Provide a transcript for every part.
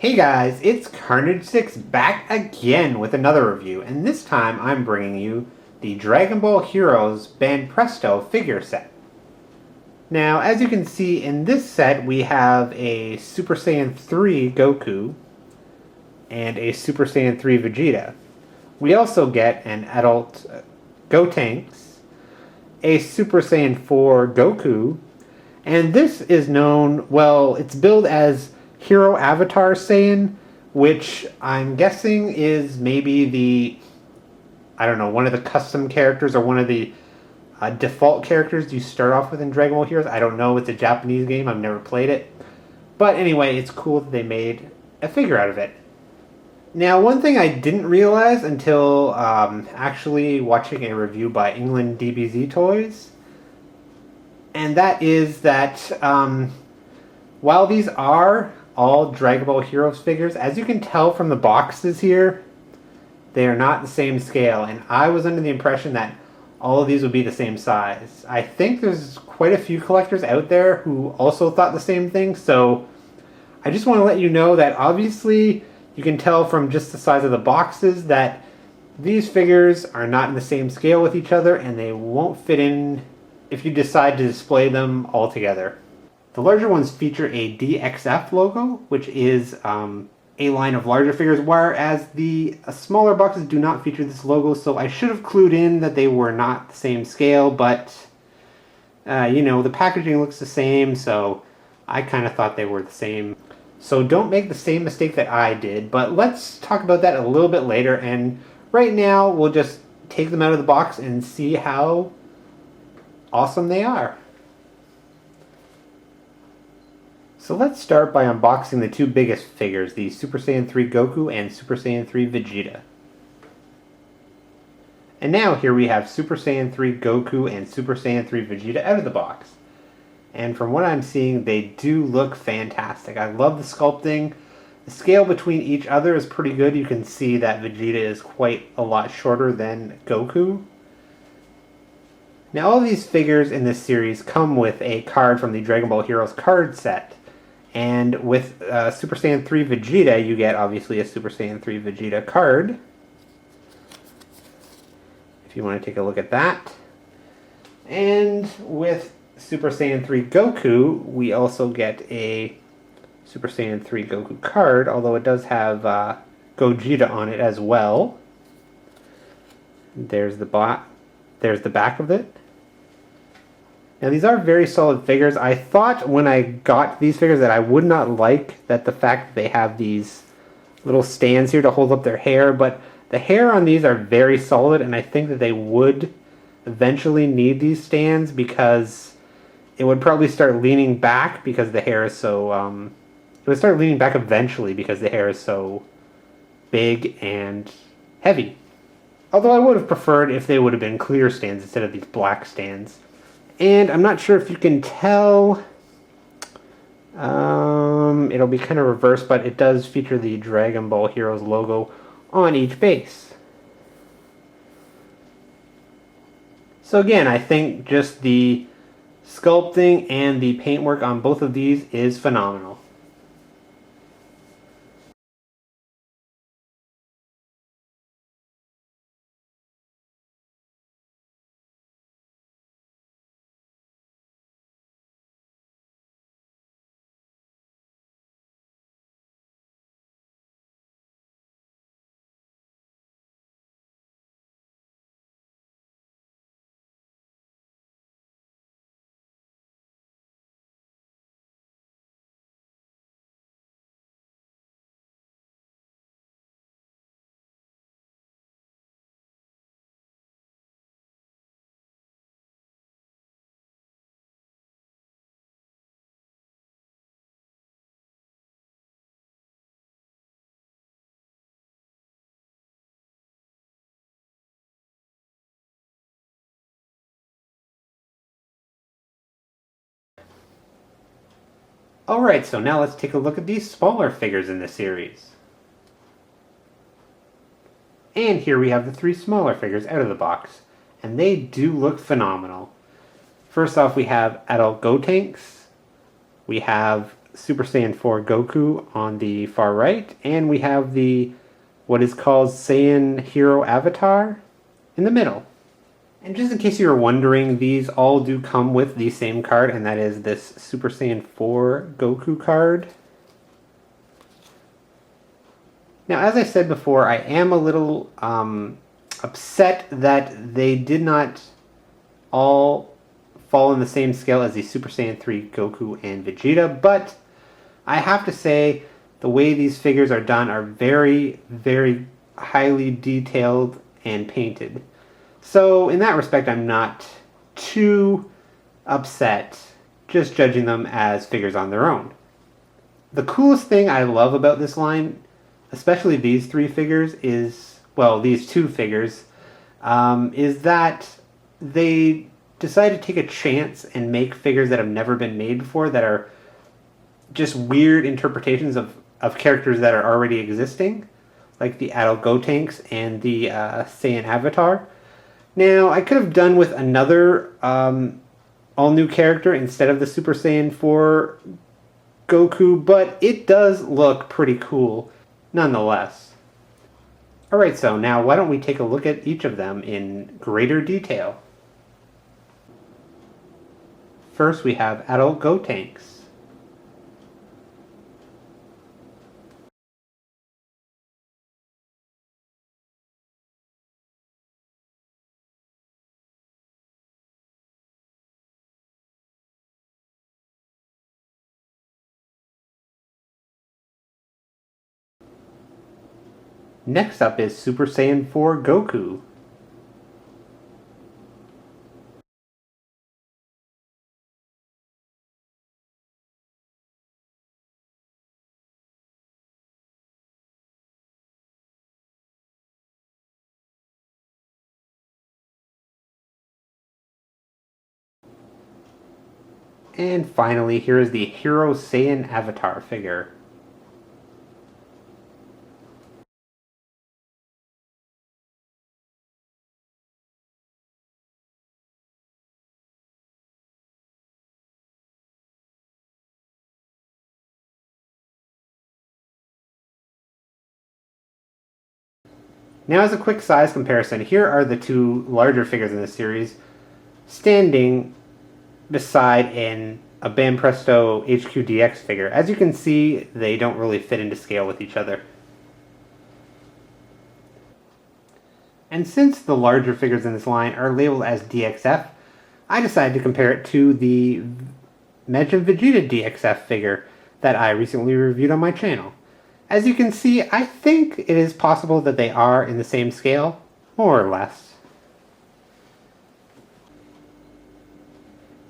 Hey guys, it's Carnage6 back again with another review, and this time I'm bringing you the Dragon Ball Heroes Banpresto figure set. Now, as you can see in this set, we have a Super Saiyan 3 Goku and a Super Saiyan 3 Vegeta. We also get an adult Gotenks, a Super Saiyan 4 Goku, and this is known, well, it's billed as Hero Avatar Saiyan, which I'm guessing is maybe one of the custom characters or one of the default characters you start off with in Dragon Ball Heroes. I don't know, it's a Japanese game, I've never played it. But anyway, it's cool that they made a figure out of it. Now, one thing I didn't realize until actually watching a review by England DBZ Toys, and that is that while these are all Dragon Ball Heroes figures, as you can tell from the boxes here, they are not the same scale, and I was under the impression that all of these would be the same size. I think there's quite a few collectors out there who also thought the same thing, so I just want to let you know that obviously you can tell from just the size of the boxes that these figures are not in the same scale with each other, and they won't fit in if you decide to display them all together. The larger ones feature a DXF logo, which is a line of larger figures, whereas the smaller boxes do not feature this logo, so I should have clued in that they were not the same scale, but the packaging looks the same, so I kind of thought they were the same. So don't make the same mistake that I did, but let's talk about that a little bit later, and right now we'll just take them out of the box and see how awesome they are. So let's start by unboxing the two biggest figures, the Super Saiyan 3 Goku and Super Saiyan 3 Vegeta. And now here we have Super Saiyan 3 Goku and Super Saiyan 3 Vegeta out of the box. And from what I'm seeing, they do look fantastic. I love the sculpting. The scale between each other is pretty good. You can see that Vegeta is quite a lot shorter than Goku. Now all these figures in this series come with a card from the Dragon Ball Heroes card set. And with Super Saiyan 3 Vegeta, you get obviously a Super Saiyan 3 Vegeta card. If you want to take a look at that. And with Super Saiyan 3 Goku, we also get a Super Saiyan 3 Goku card, although it does have Gogeta on it as well. There's the back of it. Now these are very solid figures. I thought when I got these figures that I would not like that the fact that they have these little stands here to hold up their hair, but the hair on these are very solid, and I think that they would eventually need these stands because it would probably start leaning back because the hair is so it would start leaning back eventually because the hair is so big and heavy. Although I would have preferred if they would have been clear stands instead of these black stands. And I'm not sure if you can tell, it'll be kind of reversed, but it does feature the Dragon Ball Heroes logo on each base. So again, I think just the sculpting and the paintwork on both of these is phenomenal. Alright, so now let's take a look at these smaller figures in the series. And here we have the three smaller figures out of the box, and they do look phenomenal. First off, we have adult Gotenks, we have Super Saiyan 4 Goku on the far right, and we have the what is called Saiyan Hero Avatar in the middle. And just in case you were wondering, these all do come with the same card, and that is this Super Saiyan 4 Goku card. Now, as I said before, I am a little upset that they did not all fall in the same scale as the Super Saiyan 3 Goku and Vegeta, but I have to say the way these figures are done are very, very highly detailed and painted. So in that respect, I'm not too upset just judging them as figures on their own. The coolest thing I love about this line, especially these three figures, is, well, these two figures, is that they decide to take a chance and make figures that have never been made before, that are just weird interpretations of characters that are already existing, like the adult Gotenks and the Saiyan Avatar. Now, I could have done with another all-new character instead of the Super Saiyan 4 Goku, but it does look pretty cool nonetheless. Alright, so now why don't we take a look at each of them in greater detail. First, we have adult Gotenks. Next up is Super Saiyan 4 Goku. And finally, here is the Hero Saiyan Avatar figure. Now, as a quick size comparison, here are the two larger figures in this series standing beside a Banpresto HQDX figure. As you can see, they don't really fit into scale with each other. And since the larger figures in this line are labeled as DXF, I decided to compare it to the mentioned Vegeta DXF figure that I recently reviewed on my channel. As you can see, I think it is possible that they are in the same scale, more or less.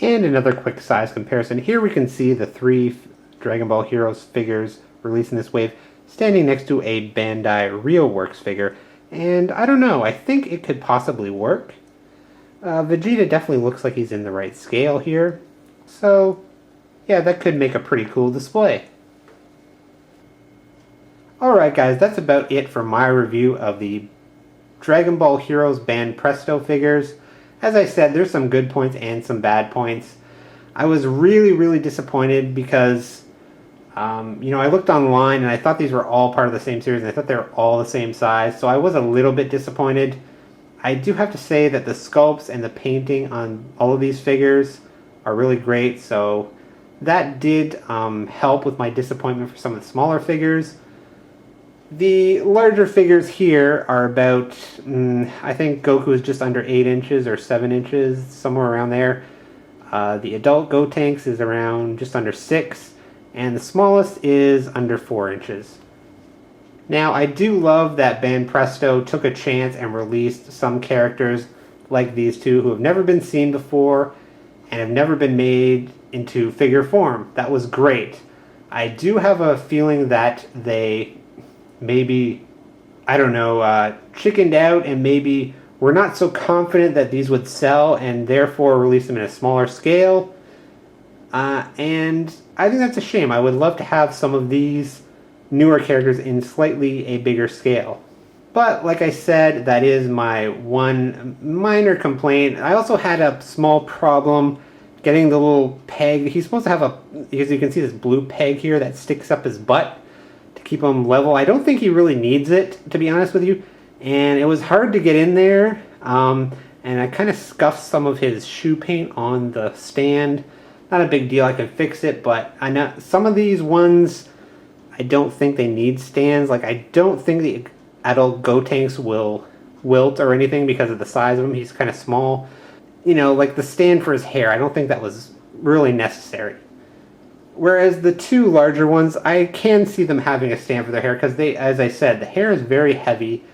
And another quick size comparison. Here we can see the three Dragon Ball Heroes figures released in this wave standing next to a Bandai RealWorks figure. And I don't know, I think it could possibly work. Vegeta definitely looks like he's in the right scale here. So, yeah, that could make a pretty cool display. Alright guys, that's about it for my review of the Dragon Ball Heroes Banpresto figures. As I said, there's some good points and some bad points. I was really disappointed because, I looked online and I thought these were all part of the same series and I thought they were all the same size, so I was a little bit disappointed. I do have to say that the sculpts and the painting on all of these figures are really great, so that did help with my disappointment for some of the smaller figures. The larger figures here are about, I think Goku is just under 8 inches or 7 inches, somewhere around there. The adult Gotenks is around just under 6, and the smallest is under 4 inches. Now, I do love that Banpresto took a chance and released some characters like these two who have never been seen before and have never been made into figure form. That was great. I do have a feeling that they maybe, I don't know, chickened out and maybe were not so confident that these would sell and therefore release them in a smaller scale. And I think that's a shame. I would love to have some of these newer characters in slightly a bigger scale. But like I said, that is my one minor complaint. I also had a small problem getting the little peg. He's supposed to have a, because you can see this blue peg here that sticks up his butt to keep him level. I don't think he really needs it, to be honest with you. And it was hard to get in there. And I kind of scuffed some of his shoe paint on the stand. Not a big deal, I can fix it, but I know some of these ones, I don't think they need stands. Like, I don't think the adult Gotenks will wilt or anything because of the size of him. He's kind of small. You know, like the stand for his hair, I don't think that was really necessary. Whereas the two larger ones, I can see them having a stand for their hair because they, as I said, the hair is very heavy,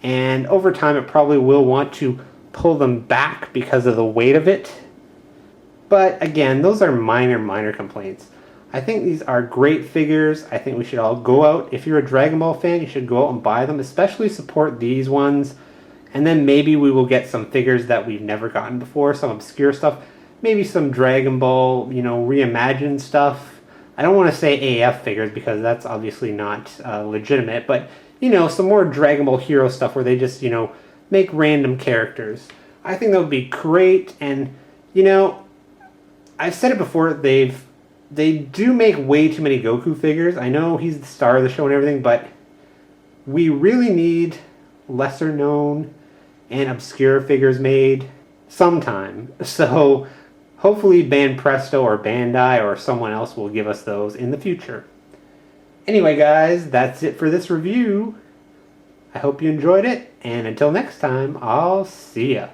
and over time it probably will want to pull them back because of the weight of it. But again, those are minor complaints. I think these are great figures. I think we should all go out. If you're a Dragon Ball fan, you should go out and buy them, especially support these ones. And then maybe we will get some figures that we've never gotten before, some obscure stuff. Maybe some Dragon Ball, you know, reimagined stuff. I don't want to say AF figures because that's obviously not legitimate, but, you know, some more Dragon Ball Hero stuff where they just, you know, make random characters. I think that would be great, and, you know, I've said it before, they do make way too many Goku figures. I know he's the star of the show and everything, but we really need lesser known and obscure figures made sometime. So hopefully Banpresto or Bandai or someone else will give us those in the future. Anyway guys, that's it for this review. I hope you enjoyed it, and until next time, I'll see ya.